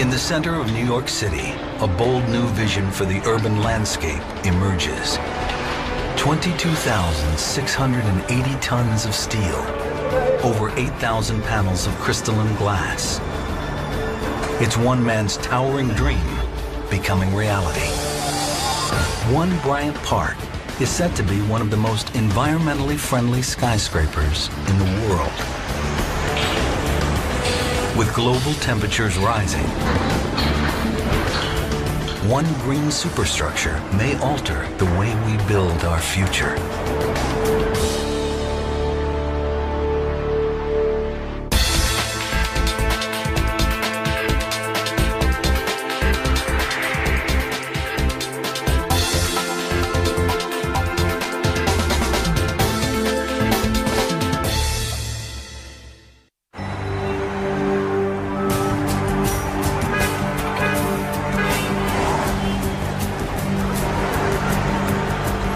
In the center of New York City, a bold new vision for the urban landscape emerges. 22,680 tons of steel, over 8,000 panels of crystalline glass. It's one man's towering dream becoming reality. One Bryant Park is said to be one of the most environmentally friendly skyscrapers in the world. With global temperatures rising, one green superstructure may alter the way we build our future.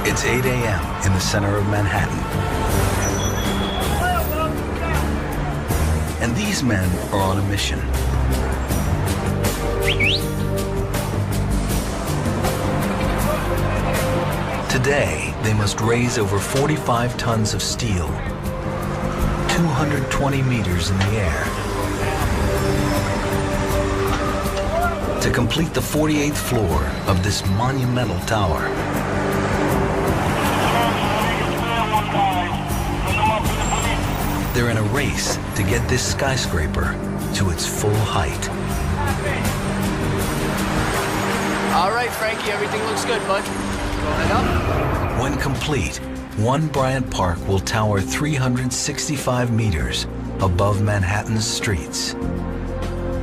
It's 8 a.m. in the center of Manhattan. And these men are on a mission. Today, they must raise over 45 tons of steel, 220 meters in the air, to complete the 48th floor of this monumental tower. They're in a race to get this skyscraper to its full height. All right, Frankie, everything looks good, bud. Go ahead up. When complete, One Bryant Park will tower 365 meters above Manhattan's streets,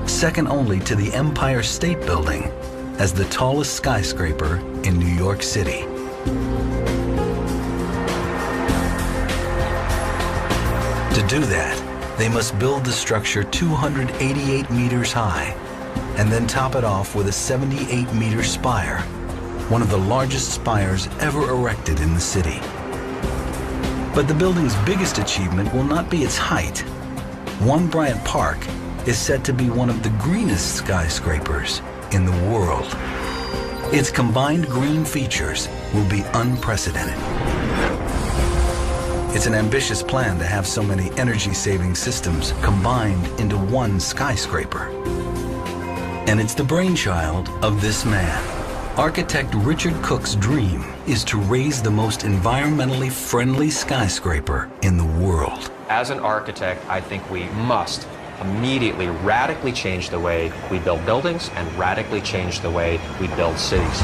second only to the Empire State Building as the tallest skyscraper in New York City. To do that, they must build the structure 288 meters high and then top it off with a 78-meter spire, one of the largest spires ever erected in the city. But the building's biggest achievement will not be its height. One Bryant Park is said to be one of the greenest skyscrapers in the world. Its combined green features will be unprecedented. It's an ambitious plan to have so many energy-saving systems combined into one skyscraper. And it's the brainchild of this man. Architect Richard Cook's dream is to raise the most environmentally friendly skyscraper in the world. As an architect, I think we must immediately radically change the way we build buildings and radically change the way we build cities.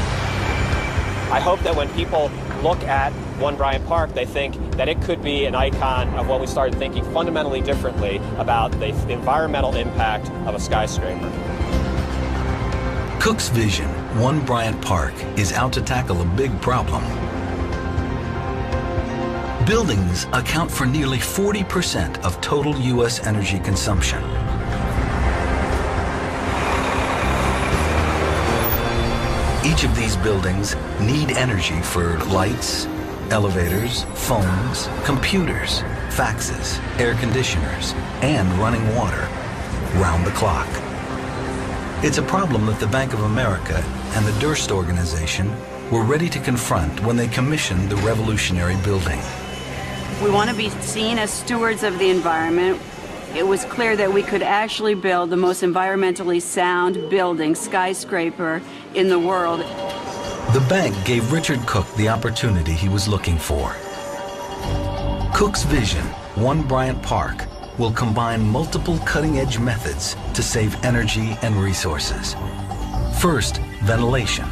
I hope that when people look at One Bryant Park, they think that it could be an icon of when we started thinking fundamentally differently about the environmental impact of a skyscraper. Cook's vision, One Bryant Park, is out to tackle a big problem. Buildings account for nearly 40% of total U.S. energy consumption. Each of these buildings need energy for lights, elevators, phones, computers, faxes, air conditioners, and running water, round the clock. It's a problem that the Bank of America and the Durst Organization were ready to confront when they commissioned the revolutionary building. We want to be seen as stewards of the environment. It was clear that we could actually build the most environmentally sound building, skyscraper, in the world. The bank gave Richard Cook the opportunity he was looking for. Cook's vision, One Bryant Park, will combine multiple cutting-edge methods to save energy and resources. First, ventilation.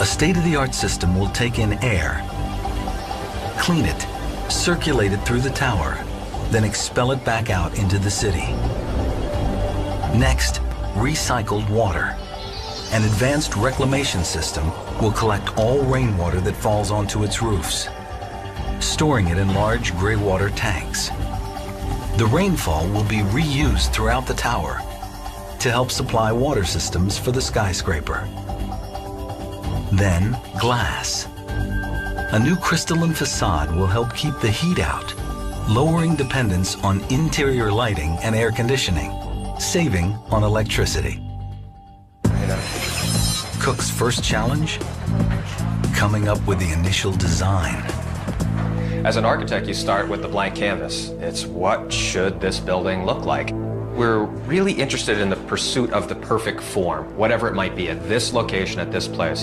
A state-of-the-art system will take in air, clean it, circulate it through the tower, then expel it back out into the city. Next, recycled water. An advanced reclamation system will collect all rainwater that falls onto its roofs, storing it in large gray water tanks. The rainfall will be reused throughout the tower to help supply water systems for the skyscraper. Then, glass. A new crystalline facade will help keep the heat out, lowering dependence on interior lighting and air conditioning, saving on electricity. Cook's first challenge? Coming up with the initial design. As an architect, you start with the blank canvas. It's what should this building look like? We're really interested in the pursuit of the perfect form, whatever it might be, at this location, at this place.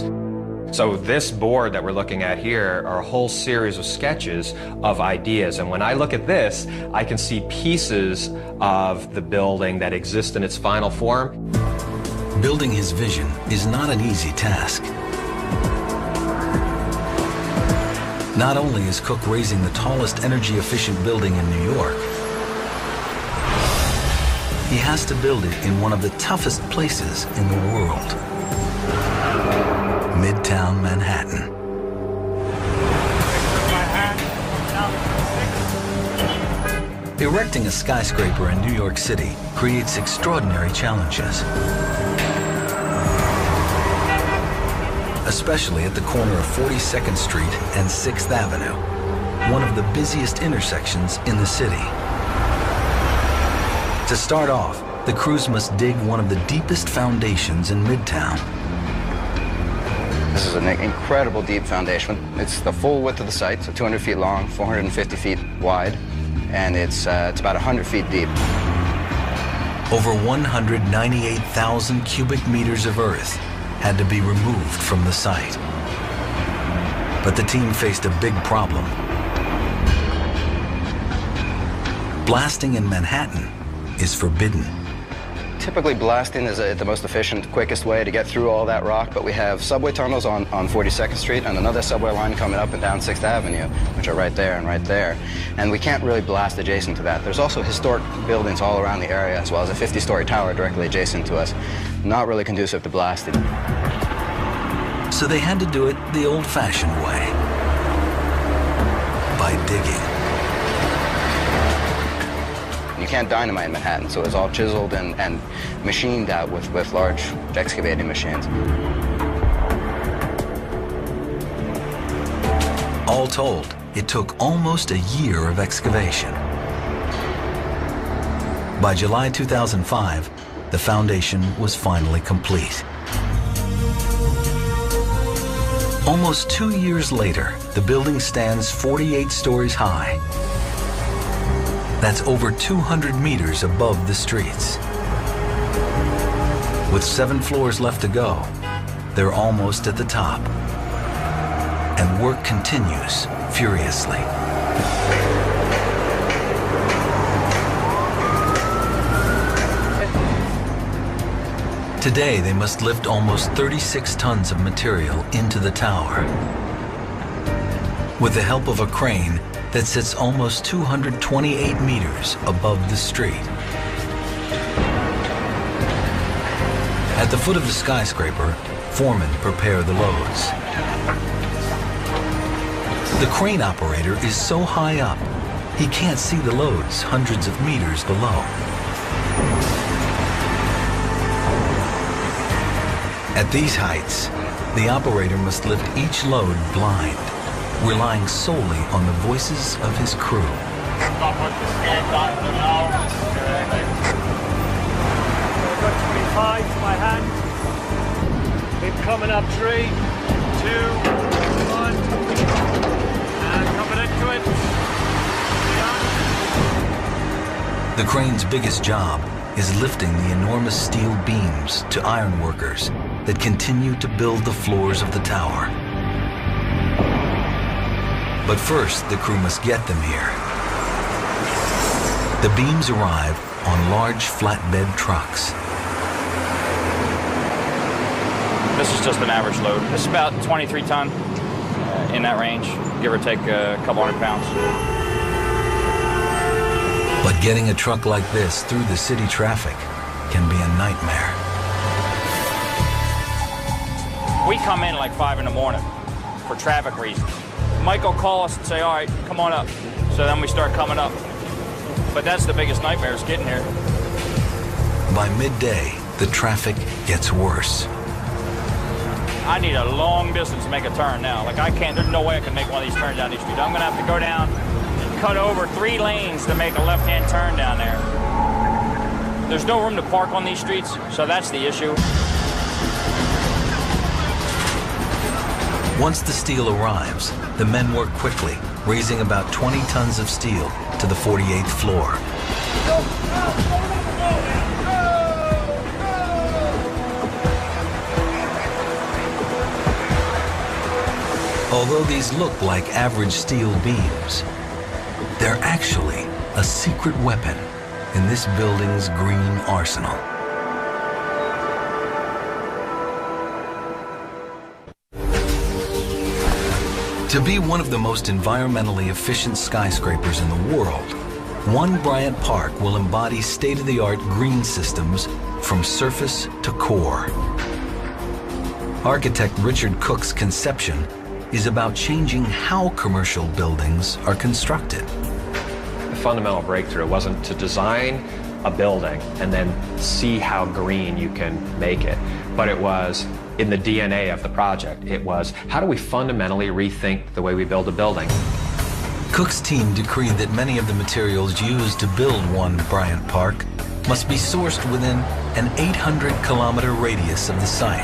So this board that we're looking at here are a whole series of sketches of ideas. And when I look at this, I can see pieces of the building that exist in its final form. Building his vision is not an easy task. Not only is Cook raising the tallest energy-efficient building in New York, he has to build it in one of the toughest places in the world, Midtown Manhattan. Erecting a skyscraper in New York City creates extraordinary challenges, especially at the corner of 42nd Street and 6th Avenue, one of the busiest intersections in the city. To start off, the crews must dig one of the deepest foundations in Midtown. This is an incredible deep foundation. It's the full width of the site, so 200 feet long, 450 feet wide, and it's about 100 feet deep. Over 198,000 cubic meters of earth had to be removed from the site. But the team faced a big problem. Blasting in Manhattan is forbidden. Typically, blasting is the most efficient, quickest way to get through all that rock, but we have subway tunnels on 42nd Street and another subway line coming up and down 6th Avenue, which are right there and right there. And we can't really blast adjacent to that. There's also historic buildings all around the area, as well as a 50-story tower directly adjacent to us. Not really conducive to blasting. So they had to do it the old-fashioned way, by digging. You can't dynamite Manhattan, so it's all chiseled and machined out with large excavating machines. All told, it took almost a year of excavation. By July 2005, the foundation was finally complete. Almost 2 years later, the building stands 48 stories high. That's over 200 meters above the streets. With 7 floors left to go, they're almost at the top. And work continues furiously. Today, they must lift almost 36 tons of material into the tower. With the help of a crane that sits almost 228 meters above the street. At the foot of the skyscraper, foremen prepare the loads. The crane operator is so high up, he can't see the loads hundreds of meters below. At these heights, the operator must lift each load blind, relying solely on the voices of his crew. Stop at the skate diver now. I've got 25 to my hand. Keep coming up 3, 2, 1. And coming into it. The crane's biggest job is lifting the enormous steel beams to iron workers that continue to build the floors of the tower. But first, the crew must get them here. The beams arrive on large flatbed trucks. This is just an average load. This is about 23 ton, in that range, give or take a couple hundred pounds. But getting a truck like this through the city traffic can be a nightmare. We come in like 5 in the morning for traffic reasons. Mike will call us and say, all right, come on up. So then we start coming up. But that's the biggest nightmare, is getting here. By midday, the traffic gets worse. I need a long distance to make a turn now. Like there's no way I can make one of these turns down these streets. I'm gonna have to go down and cut over 3 lanes to make a left-hand turn down there. There's no room to park on these streets, so that's the issue. Once the steel arrives, the men work quickly, raising about 20 tons of steel to the 48th floor. Although these look like average steel beams, they're actually a secret weapon in this building's green arsenal. To be one of the most environmentally efficient skyscrapers in the world, One Bryant Park will embody state-of-the-art green systems from surface to core. Architect Richard Cook's conception is about changing how commercial buildings are constructed. The fundamental breakthrough wasn't to design a building and then see how green you can make it, but it was in the DNA of the project. It was, how do we fundamentally rethink the way we build a building? Cook's team decreed that many of the materials used to build One Bryant Park must be sourced within an 800-kilometer radius of the site,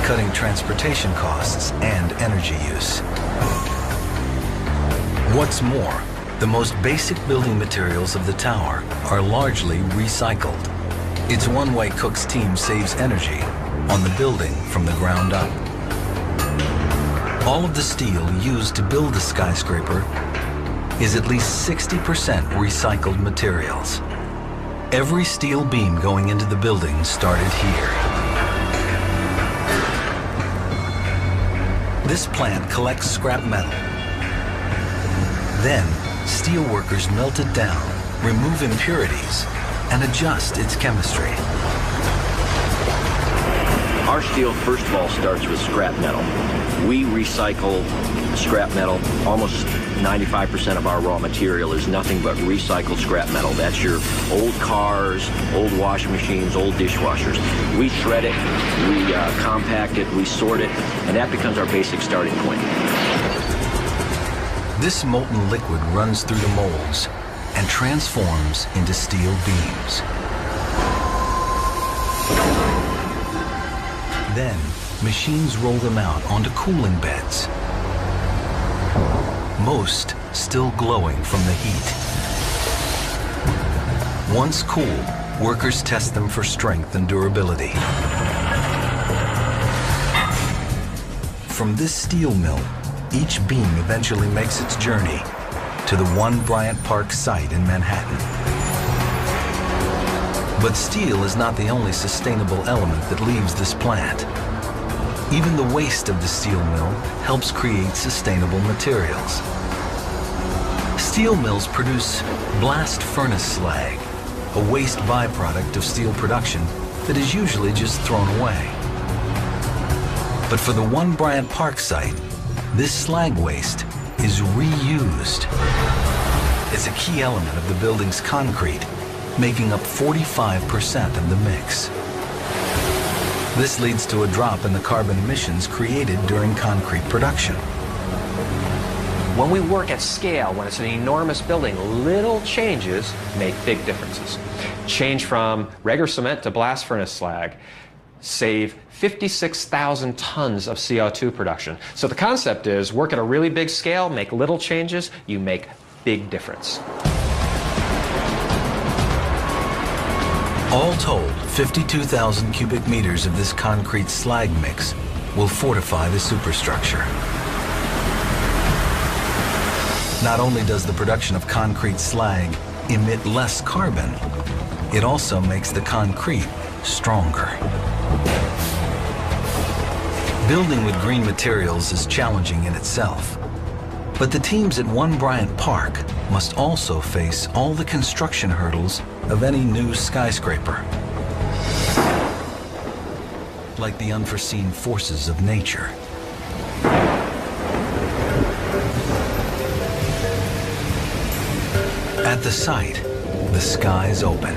cutting transportation costs and energy use. What's more, the most basic building materials of the tower are largely recycled. It's one way Cook's team saves energy on the building from the ground up. All of the steel used to build the skyscraper is at least 60% recycled materials. Every steel beam going into the building started here. This plant collects scrap metal. Then, steel workers melt it down, remove impurities, and adjust its chemistry. Our steel, first of all, starts with scrap metal. We recycle scrap metal. Almost 95% of our raw material is nothing but recycled scrap metal. That's your old cars, old washing machines, old dishwashers. We shred it, we compact it, we sort it, and that becomes our basic starting point. This molten liquid runs through the molds and transforms into steel beams. Then, machines roll them out onto cooling beds, most still glowing from the heat. Once cooled, workers test them for strength and durability. From this steel mill, each beam eventually makes its journey to the One Bryant Park site in Manhattan. But steel is not the only sustainable element that leaves this plant. Even the waste of the steel mill helps create sustainable materials. Steel mills produce blast furnace slag, a waste byproduct of steel production that is usually just thrown away. But for the One Bryant Park site, this slag waste is reused. It's a key element of the building's concrete, making up 45% of the mix. This leads to a drop in the carbon emissions created during concrete production. When we work at scale, when it's an enormous building, little changes make big differences. Change from regular cement to blast furnace slag, save 56,000 tons of CO2 production. So the concept is work at a really big scale, make little changes, you make big difference. All told, 52,000 cubic meters of this concrete slag mix will fortify the superstructure. Not only does the production of concrete slag emit less carbon, it also makes the concrete stronger. Building with green materials is challenging in itself, but the teams at One Bryant Park must also face all the construction hurdles of any new skyscraper, like the unforeseen forces of nature. At the site, the skies open.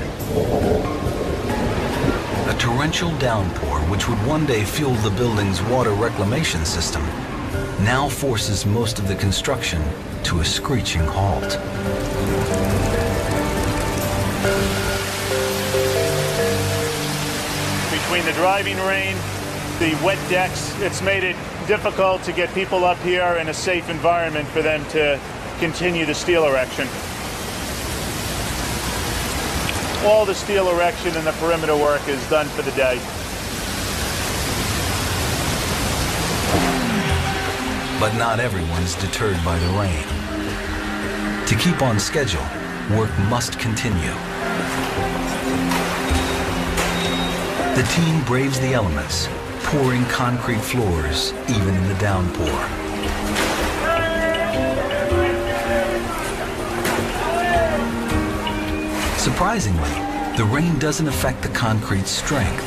A torrential downpour, which would one day fuel the building's water reclamation system, now forces most of the construction to a screeching halt. Between the driving rain, the wet decks, it's made it difficult to get people up here in a safe environment for them to continue the steel erection. All the steel erection and the perimeter work is done for the day. But not everyone is deterred by the rain. To keep on schedule, work must continue. The team braves the elements, pouring concrete floors even in the downpour. Surprisingly, the rain doesn't affect the concrete's strength.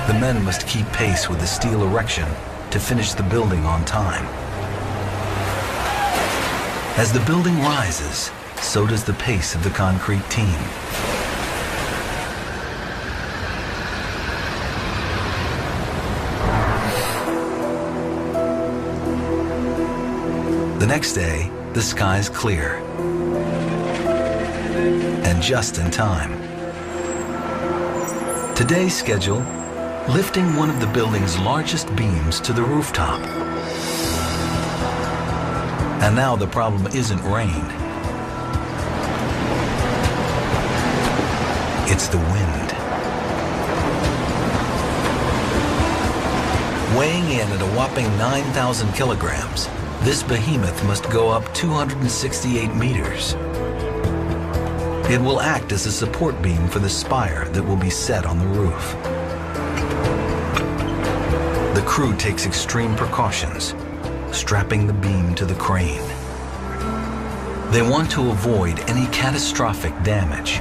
The men must keep pace with the steel erection to finish the building on time. As the building rises, so does the pace of the concrete team. The next day, the sky's clear. And just in time. Today's schedule, lifting one of the building's largest beams to the rooftop. And now the problem isn't rain. It's the wind. Weighing in at a whopping 9,000 kilograms, this behemoth must go up 268 meters. It will act as a support beam for the spire that will be set on the roof. The crew takes extreme precautions, strapping the beam to the crane. They want to avoid any catastrophic damage.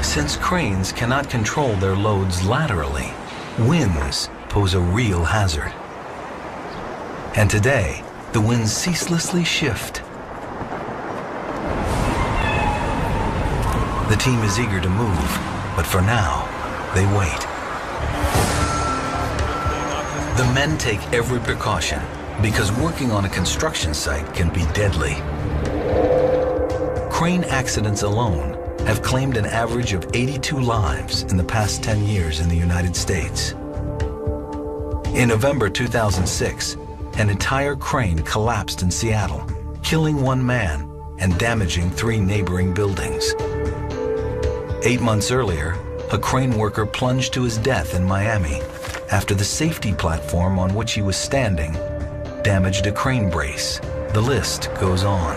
Since cranes cannot control their loads laterally, winds pose a real hazard. And today, the winds ceaselessly shift. The team is eager to move, but for now, they wait. The men take every precaution because working on a construction site can be deadly. Crane accidents alone have claimed an average of 82 lives in the past 10 years in the United States. In November 2006, an entire crane collapsed in Seattle, killing one man and damaging 3 neighboring buildings. 8 months earlier, a crane worker plunged to his death in Miami after the safety platform on which he was standing damaged a crane brace. The list goes on.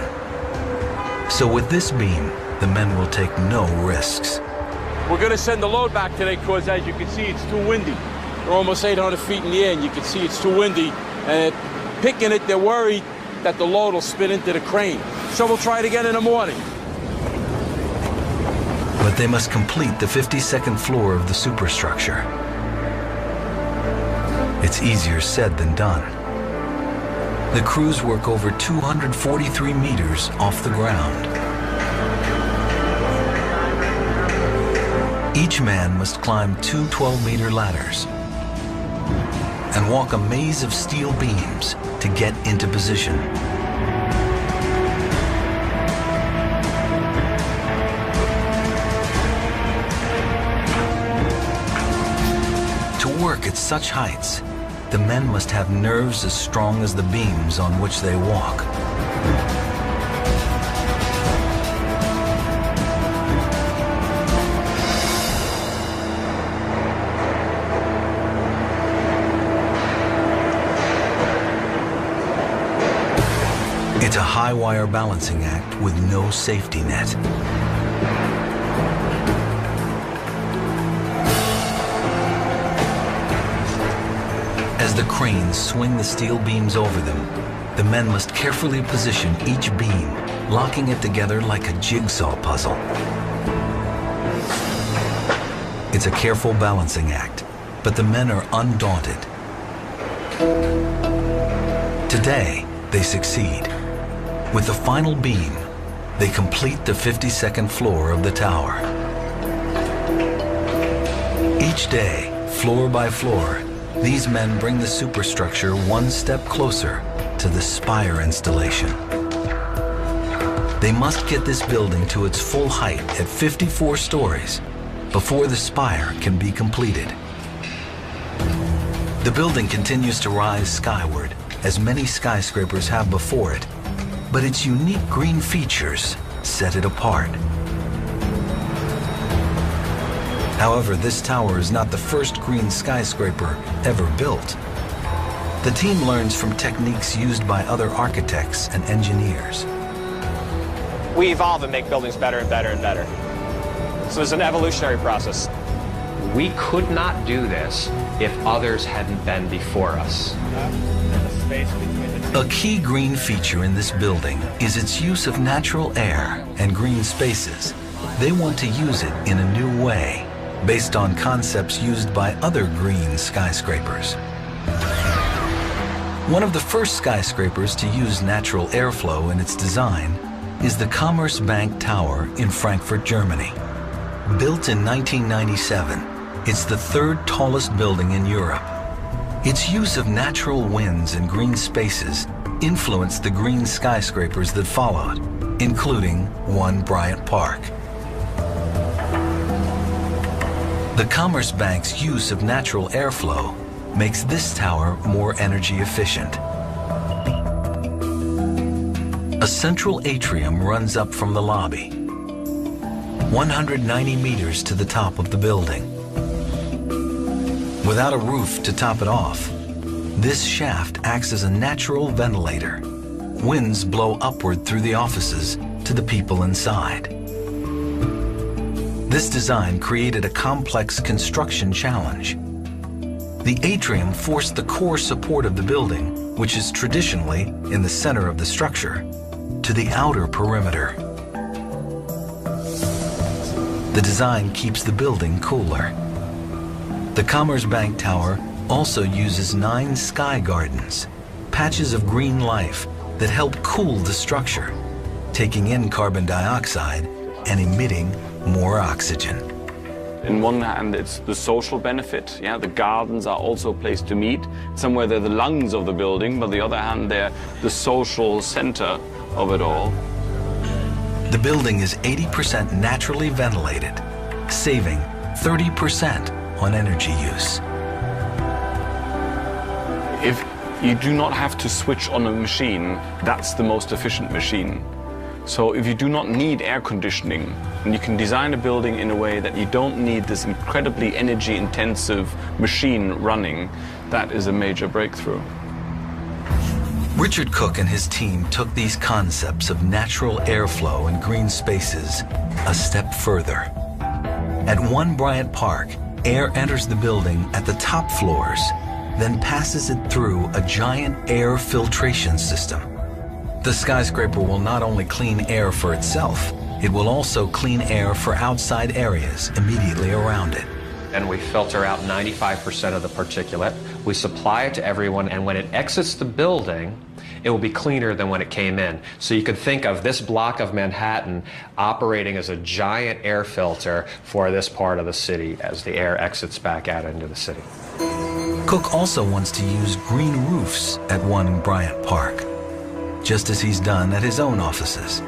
So with this beam, the men will take no risks. We're going to send the load back today because, as you can see, it's too windy. We're almost 800 feet in the air, and you can see it's too windy. And picking it, they're worried that the load will spin into the crane. So we'll try it again in the morning. But they must complete the 52nd floor of the superstructure. It's easier said than done. The crews work over 243 meters off the ground. Each man must climb 2 12-meter ladders and walk a maze of steel beams to get into position. To work at such heights, the men must have nerves as strong as the beams on which they walk. It's a high-wire balancing act with no safety net. As the cranes swing the steel beams over them, the men must carefully position each beam, locking it together like a jigsaw puzzle. It's a careful balancing act, but the men are undaunted. Today, they succeed. With the final beam, they complete the 52nd floor of the tower. Each day, floor by floor, these men bring the superstructure one step closer to the spire installation. They must get this building to its full height at 54 stories before the spire can be completed. The building continues to rise skyward, as many skyscrapers have before it, but its unique green features set it apart. However, this tower is not the first green skyscraper ever built. The team learns from techniques used by other architects and engineers. We evolve and make buildings better and better and better. So there's an evolutionary process. We could not do this if others hadn't been before us. A key green feature in this building is its use of natural air and green spaces. They want to use it in a new way, based on concepts used by other green skyscrapers. One of the first skyscrapers to use natural airflow in its design is the Commerzbank Tower in Frankfurt, Germany. Built in 1997, it's the third tallest building in Europe. Its use of natural winds and green spaces influenced the green skyscrapers that followed, including One Bryant Park. The Commerzbank's use of natural airflow makes this tower more energy efficient. A central atrium runs up from the lobby, 190 meters to the top of the building. Without a roof to top it off, this shaft acts as a natural ventilator. Winds blow upward through the offices to the people inside. This design created a complex construction challenge. The atrium forced the core support of the building, which is traditionally in the center of the structure, to the outer perimeter. The design keeps the building cooler. The Commerzbank Tower also uses 9 sky gardens, patches of green life that help cool the structure, taking in carbon dioxide and emitting more oxygen. In one hand, it's the social benefit. Yeah, the gardens are also a place to meet. Somewhere they're the lungs of the building, but on the other hand, they're the social center of it all. The building is 80% naturally ventilated, saving 30% on energy use. If you do not have to switch on a machine, that's the most efficient machine. So if you do not need air conditioning, and you can design a building in a way that you don't need this incredibly energy-intensive machine running, that is a major breakthrough. Richard Cook and his team took these concepts of natural airflow and green spaces a step further. At One Bryant Park, air enters the building at the top floors, then passes it through a giant air filtration system. The skyscraper will not only clean air for itself, it will also clean air for outside areas immediately around it. And we filter out 95% of the particulate. We supply it to everyone, and when it exits the building, it will be cleaner than when it came in. So you could think of this block of Manhattan operating as a giant air filter for this part of the city as the air exits back out into the city. Cook also wants to use green roofs at One Bryant Park, just as he's done at his own offices.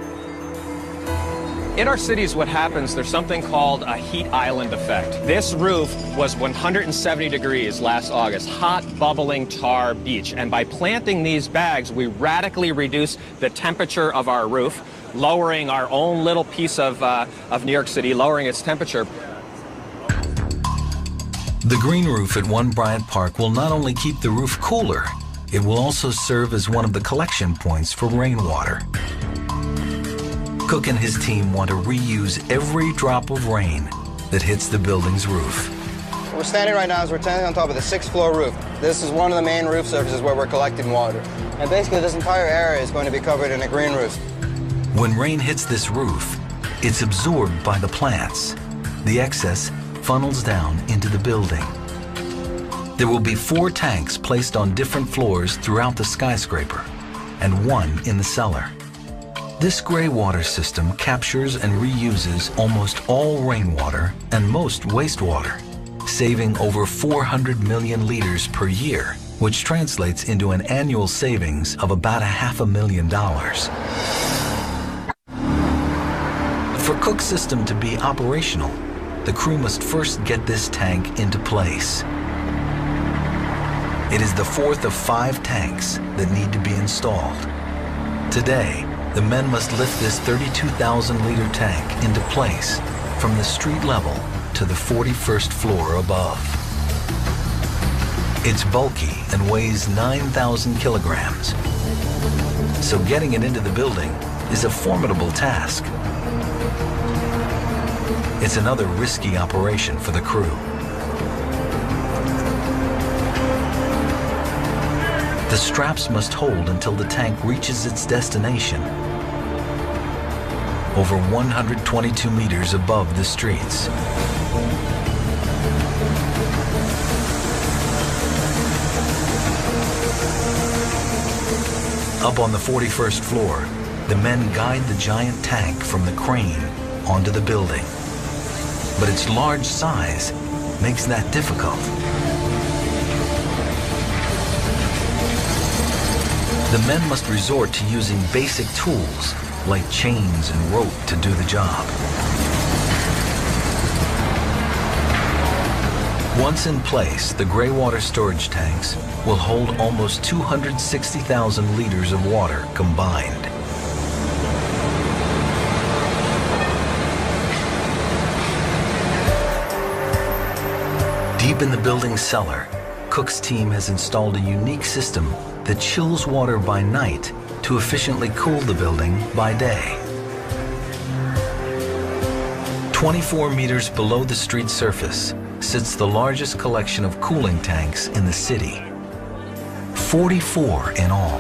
In our cities, what happens, there's something called a heat island effect. This roof was 170 degrees last August, hot, bubbling tar beach. And by planting these bags, we radically reduce the temperature of our roof, lowering our own little piece of New York City, lowering its temperature. The green roof at One Bryant Park will not only keep the roof cooler, it will also serve as one of the collection points for rainwater. Cook and his team want to reuse every drop of rain that hits the building's roof. We're standing right now, we're standing on top of the 6th floor roof. This is one of the main roof surfaces where we're collecting water. And basically this entire area is going to be covered in a green roof. When rain hits this roof, it's absorbed by the plants. The excess funnels down into the building. There will be 4 tanks placed on different floors throughout the skyscraper, and 1 in the cellar. This gray water system captures and reuses almost all rainwater and most wastewater, saving over 400 million liters per year, which translates into an annual savings of about $500,000. For Cook's system to be operational, the crew must first get this tank into place. It is the fourth of 5 tanks that need to be installed. Today, the men must lift this 32,000-liter tank into place from the street level to the 41st floor above. It's bulky and weighs 9,000 kilograms. So getting it into the building is a formidable task. It's another risky operation for the crew. The straps must hold until the tank reaches its destination, over 122 meters above the streets. Up on the 41st floor, the men guide the giant tank from the crane onto the building. But its large size makes that difficult. The men must resort to using basic tools like chains and rope to do the job. Once in place, the gray water storage tanks will hold almost 260,000 liters of water combined. Deep in the building's cellar, Cook's team has installed a unique system that chills water by night to efficiently cool the building by day. 24 meters below the street surface sits the largest collection of cooling tanks in the city. 44 in all.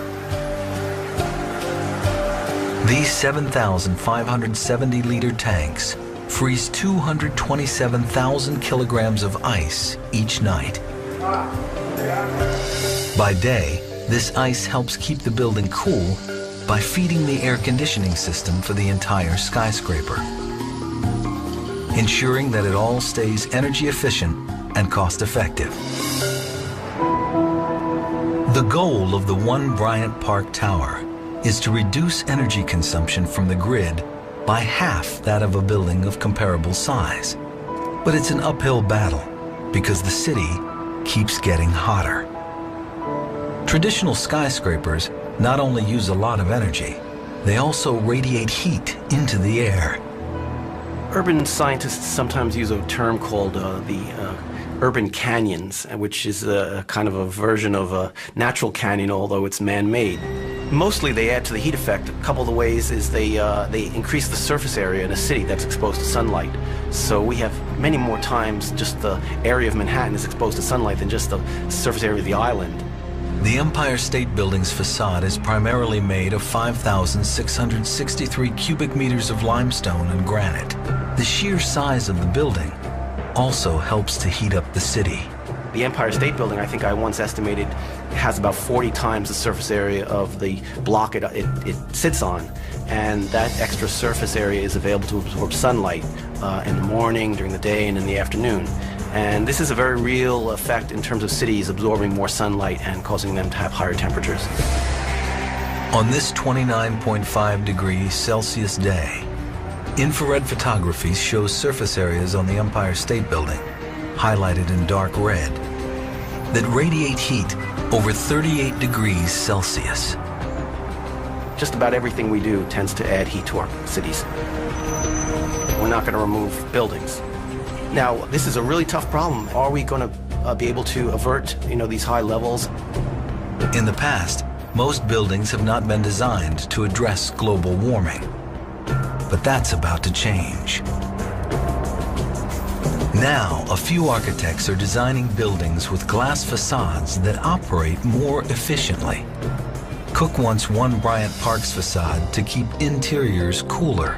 These 7,570-liter tanks freeze 227,000 kilograms of ice each night. By day, this ice helps keep the building cool by feeding the air conditioning system for the entire skyscraper, ensuring that it all stays energy efficient and cost effective. The goal of the One Bryant Park Tower is to reduce energy consumption from the grid by half that of a building of comparable size. But it's an uphill battle because the city keeps getting hotter. Traditional skyscrapers not only use a lot of energy, they also radiate heat into the air. Urban scientists sometimes use a term called the urban canyons, which is a kind of a version of a natural canyon, although it's man-made. Mostly they add to the heat effect. A couple of the ways is they increase the surface area in a city that's exposed to sunlight. So we have many more times just the area of Manhattan is exposed to sunlight than just the surface area of the island. The Empire State Building's facade is primarily made of 5,663 cubic meters of limestone and granite. The sheer size of the building also helps to heat up the city. The Empire State Building, I think I once estimated, has about 40 times the surface area of the block it sits on. And that extra surface area is available to absorb sunlight in the morning, during the day, and in the afternoon. And this is a very real effect in terms of cities absorbing more sunlight and causing them to have higher temperatures. On this 29.5 degrees Celsius day, infrared photography shows surface areas on the Empire State Building, highlighted in dark red, that radiate heat over 38 degrees Celsius. Just about everything we do tends to add heat to our cities. We're not going to remove buildings. Now, this is a really tough problem. Are we going to be able to avert, these high levels? In the past, most buildings have not been designed to address global warming. But that's about to change. Now, a few architects are designing buildings with glass facades that operate more efficiently. Cook wants One Bryant Park's facade to keep interiors cooler.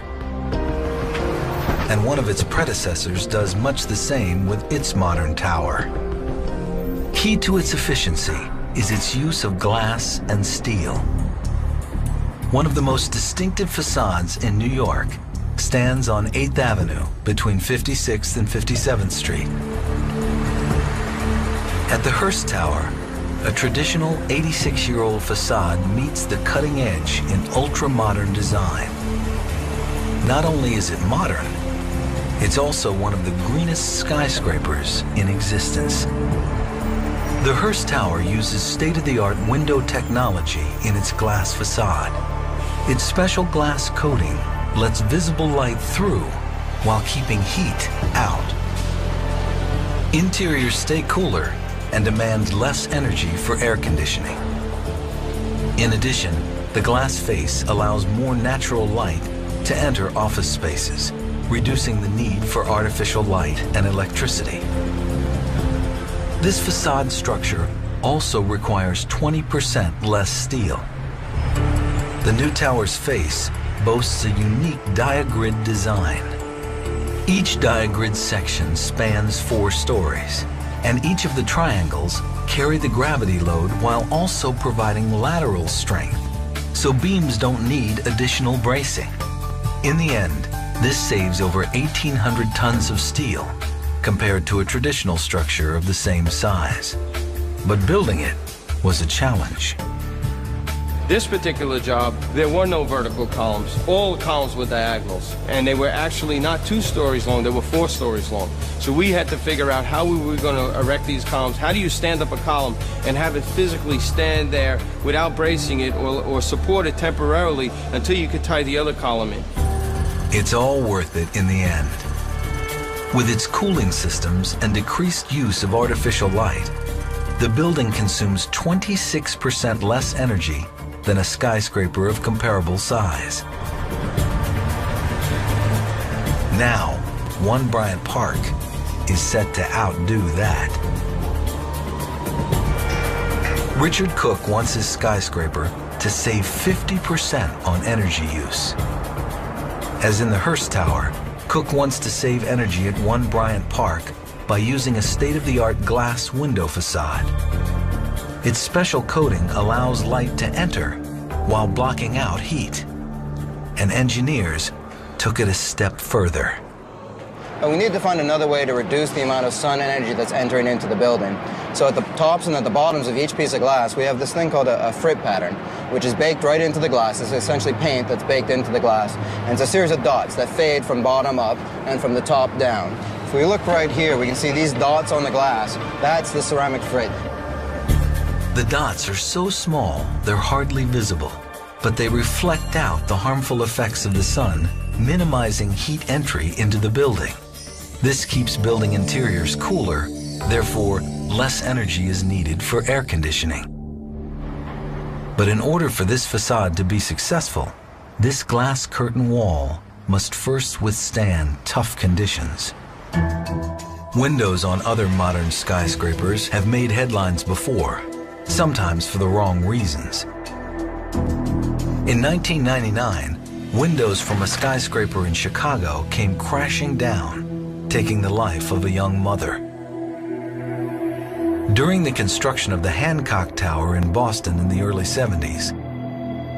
And one of its predecessors does much the same with its modern tower. Key to its efficiency is its use of glass and steel. One of the most distinctive facades in New York stands on 8th Avenue between 56th and 57th Street. At the Hearst Tower, a traditional 86-year-old facade meets the cutting edge in ultra-modern design. Not only is it modern, It's also one of the greenest skyscrapers in existence. The Hearst Tower uses state-of-the-art window technology in its glass facade. Its special glass coating lets visible light through while keeping heat out. Interiors stay cooler and demand less energy for air conditioning. In addition, the glass face allows more natural light to enter office spaces, reducing the need for artificial light and electricity. This facade structure also requires 20% less steel. The new tower's face boasts a unique diagrid design. Each diagrid section spans 4 stories, and each of the triangles carry the gravity load while also providing lateral strength, so beams don't need additional bracing. In the end, this saves over 1,800 tons of steel compared to a traditional structure of the same size. But building it was a challenge. This particular job, there were no vertical columns. All the columns were diagonals, and they were actually not 2 stories long, they were 4 stories long. So we had to figure out how we were going to erect these columns. How do you stand up a column and have it physically stand there without bracing it or support it temporarily until you could tie the other column in? It's all worth it in the end. With its cooling systems and decreased use of artificial light, the building consumes 26% less energy than a skyscraper of comparable size. Now, One Bryant Park is set to outdo that. Richard Cook wants his skyscraper to save 50% on energy use. As in the Hearst Tower, Cook wants to save energy at One Bryant Park by using a state-of-the-art glass window facade. Its special coating allows light to enter while blocking out heat. And engineers took it a step further. And we need to find another way to reduce the amount of sun energy that's entering into the building. So at the tops and at the bottoms of each piece of glass, we have this thing called a frit pattern, which is baked right into the glass. It's essentially paint that's baked into the glass. And it's a series of dots that fade from bottom up and from the top down. If we look right here, we can see these dots on the glass. That's the ceramic frit. The dots are so small, they're hardly visible, but they reflect out the harmful effects of the sun, minimizing heat entry into the building. This keeps building interiors cooler, therefore, less energy is needed for air conditioning. But in order for this facade to be successful, this glass curtain wall must first withstand tough conditions. Windows on other modern skyscrapers have made headlines before, sometimes for the wrong reasons. In 1999, windows from a skyscraper in Chicago came crashing down, taking the life of a young mother. During the construction of the Hancock Tower in Boston in the early 70s,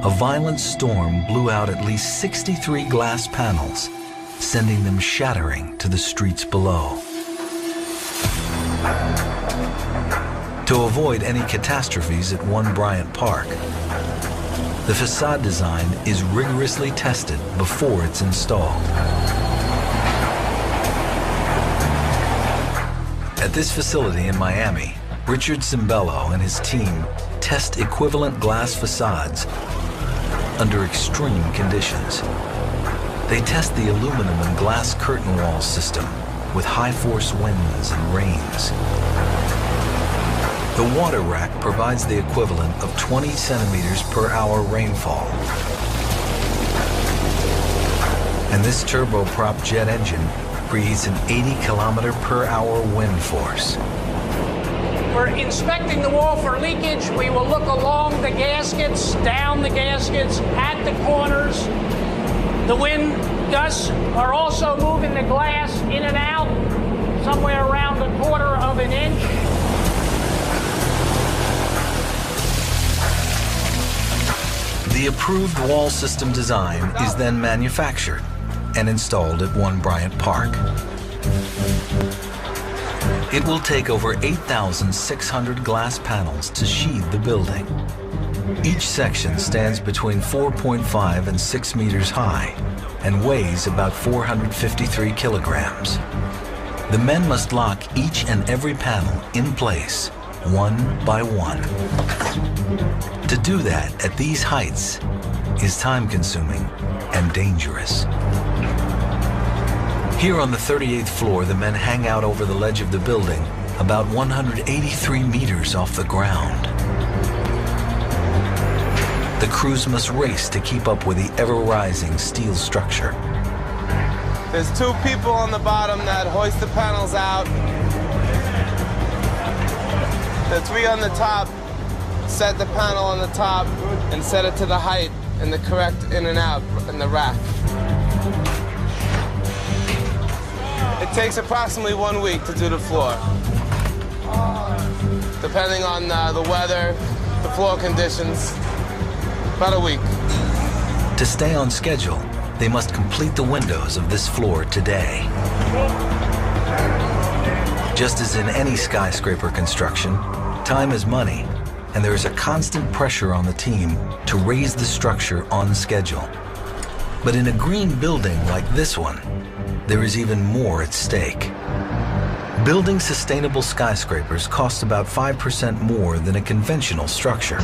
a violent storm blew out at least 63 glass panels, sending them shattering to the streets below. To avoid any catastrophes at One Bryant Park, the facade design is rigorously tested before it's installed. At this facility in Miami, Richard Cimbello and his team test equivalent glass facades under extreme conditions. They test the aluminum and glass curtain wall system with high-force winds and rains. The water rack provides the equivalent of 20 centimeters per hour rainfall. And this turboprop jet engine breathes an 80 kilometer per hour wind force. We're inspecting the wall for leakage. We will look along the gaskets, down the gaskets, at the corners. The wind gusts are also moving the glass in and out, somewhere around 1/4 of an inch. The approved wall system design is then manufactured and installed at One Bryant Park. It will take over 8,600 glass panels to sheathe the building. Each section stands between 4.5 and 6 meters high and weighs about 453 kilograms. The men must lock each and every panel in place, one by one. To do that at these heights is time-consuming and dangerous. Here on the 38th floor, the men hang out over the ledge of the building, about 183 meters off the ground. The crews must race to keep up with the ever-rising steel structure. There's 2 people on the bottom that hoist the panels out. The 3 on the top set the panel on the top and set it to the height and the correct in and out in the rack. It takes approximately 1 week to do the floor. Depending on the weather, the floor conditions, about a week. To stay on schedule, they must complete the windows of this floor today. Just as in any skyscraper construction, time is money, and there is a constant pressure on the team to raise the structure on schedule. But in a green building like this one, there is even more at stake. Building sustainable skyscrapers costs about 5% more than a conventional structure.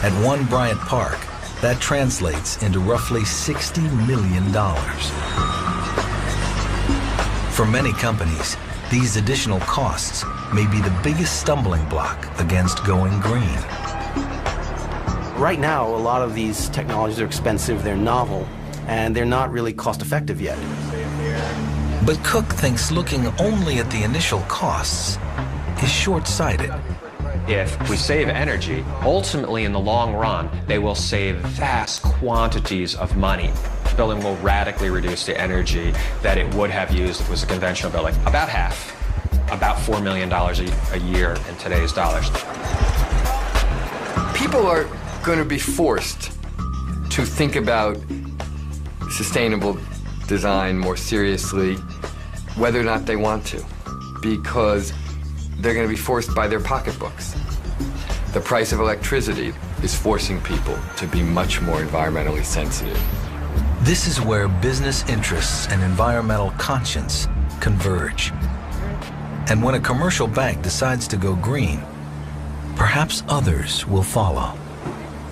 At One Bryant Park, that translates into roughly $60 million. For many companies, these additional costs may be the biggest stumbling block against going green. Right now, a lot of these technologies are expensive, they're novel, and they're not really cost-effective yet. But Cook thinks looking only at the initial costs is short-sighted. If we save energy, ultimately in the long run, they will save vast quantities of money. The building will radically reduce the energy that it would have used if it was a conventional building. About half, about $4 million a year in today's dollars. People are going to be forced to think about sustainable design more seriously, whether or not they want to, because they're going to be forced by their pocketbooks. The price of electricity is forcing people to be much more environmentally sensitive. This is where business interests and environmental conscience converge. And when a commercial bank decides to go green, perhaps others will follow.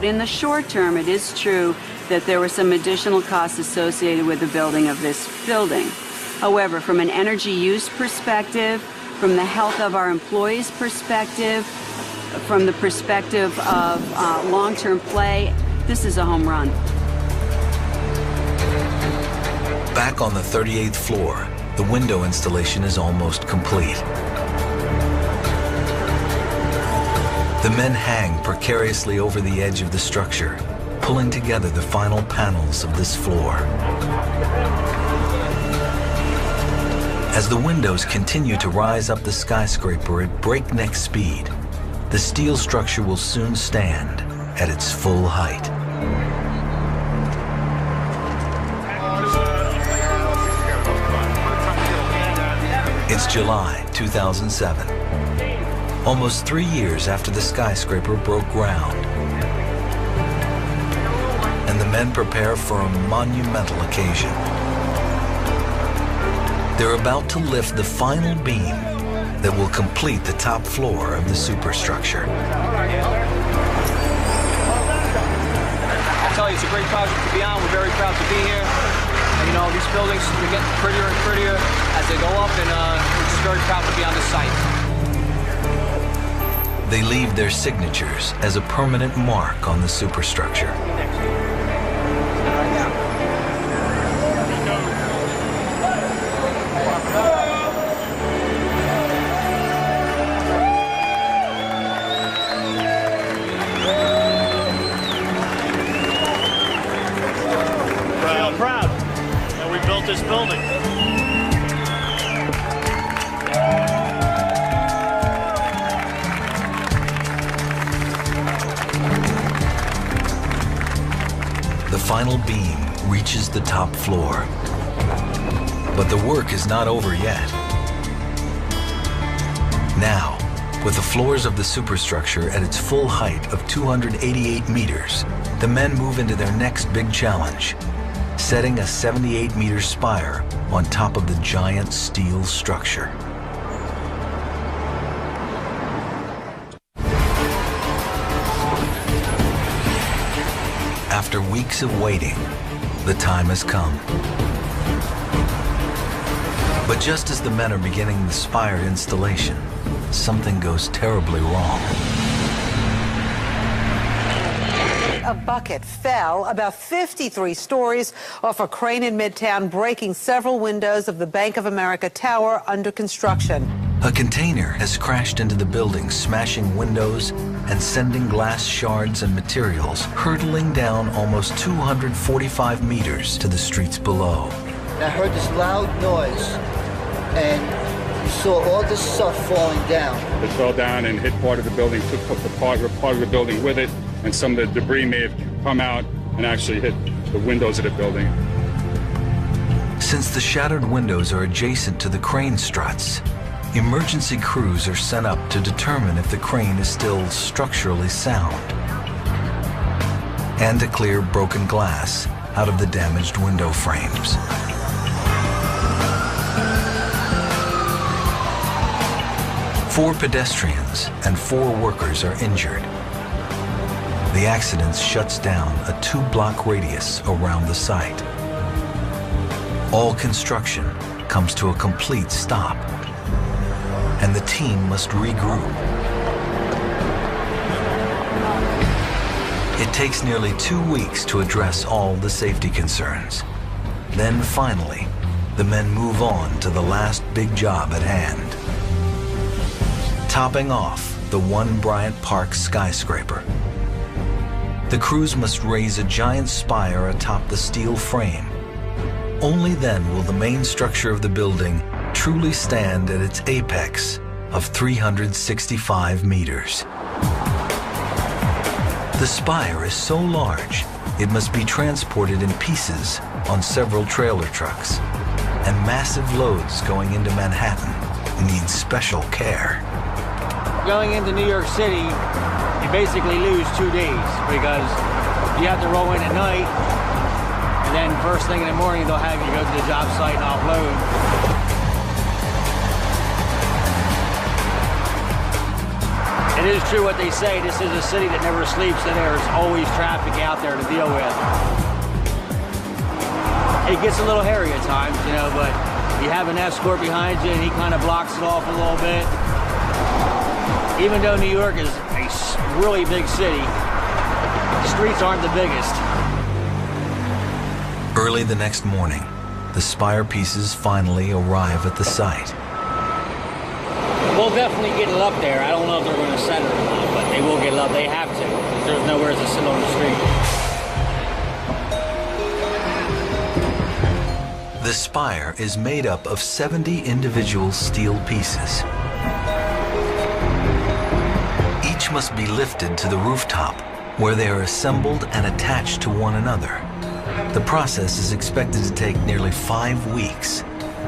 In the short term, it is true that there were some additional costs associated with the building of this building. However, from an energy use perspective, from the health of our employees' perspective, from the perspective of long-term play, this is a home run. Back on the 38th floor, the window installation is almost complete. The men hang precariously over the edge of the structure, pulling together the final panels of this floor. As the windows continue to rise up the skyscraper at breakneck speed, the steel structure will soon stand at its full height. It's July 2007, almost 3 years after the skyscraper broke ground. And the men prepare for a monumental occasion. They're about to lift the final beam that will complete the top floor of the superstructure. I'll tell you, it's a great project to be on. We're very proud to be here. And, you know, these buildings are getting prettier and prettier as they go up, and we're just very proud to be on this site. They leave their signatures as a permanent mark on the superstructure. Proud that we built this building. The final beam reaches the top floor. But the work is not over yet. Now, With the floors of the superstructure at its full height of 288 meters, the men move into their next big challenge, setting a 78-meter spire on top of the giant steel structure. After weeks of waiting, the time has come. But just as the men are beginning the spire installation, something goes terribly wrong. A bucket fell about 53 stories off a crane in Midtown, breaking several windows of the Bank of America tower under construction. A container has crashed into the building, smashing windows and sending glass shards and materials hurtling down almost 245 meters to the streets below. I heard this loud noise, and you saw all this stuff falling down. It fell down and hit part of the building, took up the part of the building with it, and some of the debris may have come out and actually hit the windows of the building. Since the shattered windows are adjacent to the crane struts, emergency crews are sent up to determine if the crane is still structurally sound and to clear broken glass out of the damaged window frames. Four pedestrians and 4 workers are injured. The accident shuts down a 2-block radius around the site. All construction comes to a complete stop, and the team must regroup. It takes nearly 2 weeks to address all the safety concerns. Then finally, the men move on to the last big job at hand. Topping off the One Bryant Park skyscraper. The crews must raise a giant spire atop the steel frame. Only then will the main structure of the building truly stand at its apex of 365 meters. The spire is so large, it must be transported in pieces on several trailer trucks, and massive loads going into Manhattan need special care. Going into New York City, you basically lose 2 days because you have to roll in at night, and then first thing in the morning they'll have you go to the job site and offload. It is true what they say, this is a city that never sleeps, and there's always traffic out there to deal with. It gets a little hairy at times, you know, but you have an escort behind you and he kind of blocks it off a little bit. Even though New York is a really big city, the streets aren't the biggest. Early the next morning, the spire pieces finally arrive at the site. We'll definitely get it up there. I don't know if they're going to set it or not, but they will get it up. They have to, because there's nowhere to sit on the street. The spire is made up of 70 individual steel pieces. Each must be lifted to the rooftop, where they are assembled and attached to one another. The process is expected to take nearly 5 weeks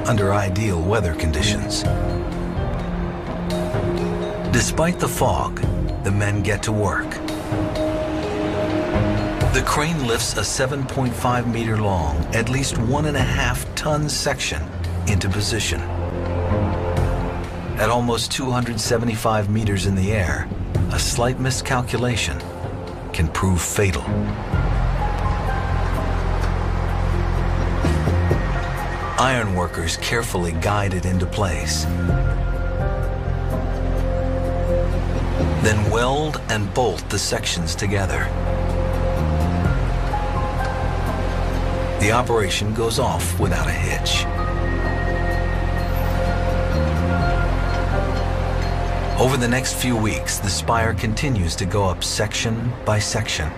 under ideal weather conditions. Despite the fog, the men get to work. The crane lifts a 7.5 meter long, at least 1.5 ton section into position. At almost 275 meters in the air, a slight miscalculation can prove fatal. Iron workers carefully guide it into place, then weld and bolt the sections together. The operation goes off without a hitch. Over the next few weeks, the spire continues to go up section by section.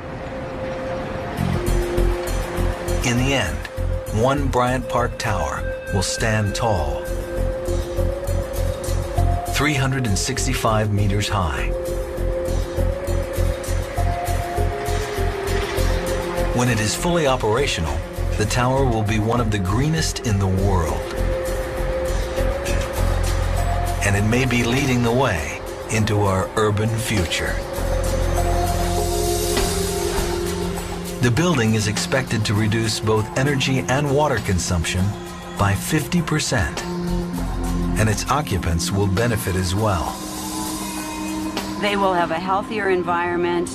In the end, One Bryant Park Tower will stand tall, 365 meters high. When it is fully operational, the tower will be one of the greenest in the world. And it may be leading the way into our urban future. The building is expected to reduce both energy and water consumption by 50%, and its occupants will benefit as well. They will have a healthier environment.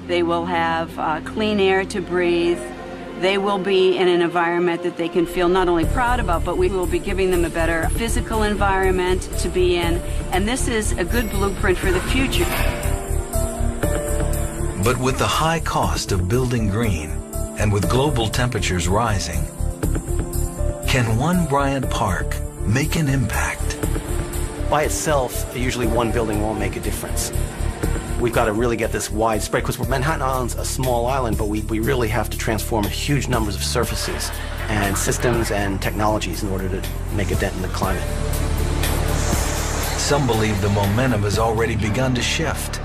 They will have clean air to breathe. They will be in an environment that they can feel not only proud about, but we will be giving them a better physical environment to be in. And this is a good blueprint for the future. But with the high cost of building green, and with global temperatures rising, can One Bryant Park make an impact? By itself, usually one building won't make a difference. We've got to really get this widespread, because Manhattan Island's a small island, but we really have to transform huge numbers of surfaces and systems and technologies in order to make a dent in the climate. Some believe the momentum has already begun to shift,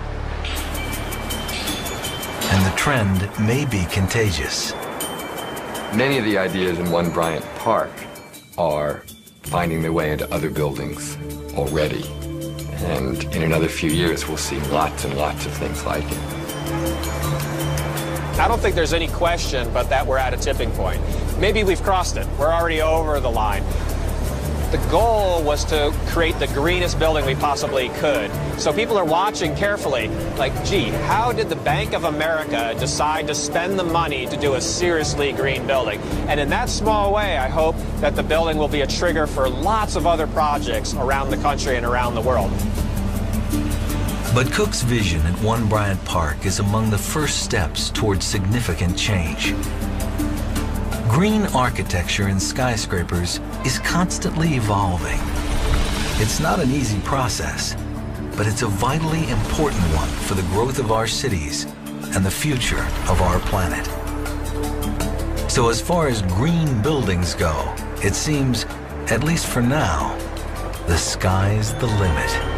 and the trend may be contagious. Many of the ideas in One Bryant Park are finding their way into other buildings already. And in another few years, we'll see lots and lots of things like it. I don't think there's any question but that we're at a tipping point. Maybe we've crossed it. We're already over the line. The goal was to create the greenest building we possibly could. So people are watching carefully, like, gee, how did the Bank of America decide to spend the money to do a seriously green building? And in that small way, I hope that the building will be a trigger for lots of other projects around the country and around the world. But Cook's vision at One Bryant Park is among the first steps towards significant change. Green architecture in skyscrapers is constantly evolving. It's not an easy process, but it's a vitally important one for the growth of our cities and the future of our planet. So as far as green buildings go, it seems, at least for now, the sky's the limit.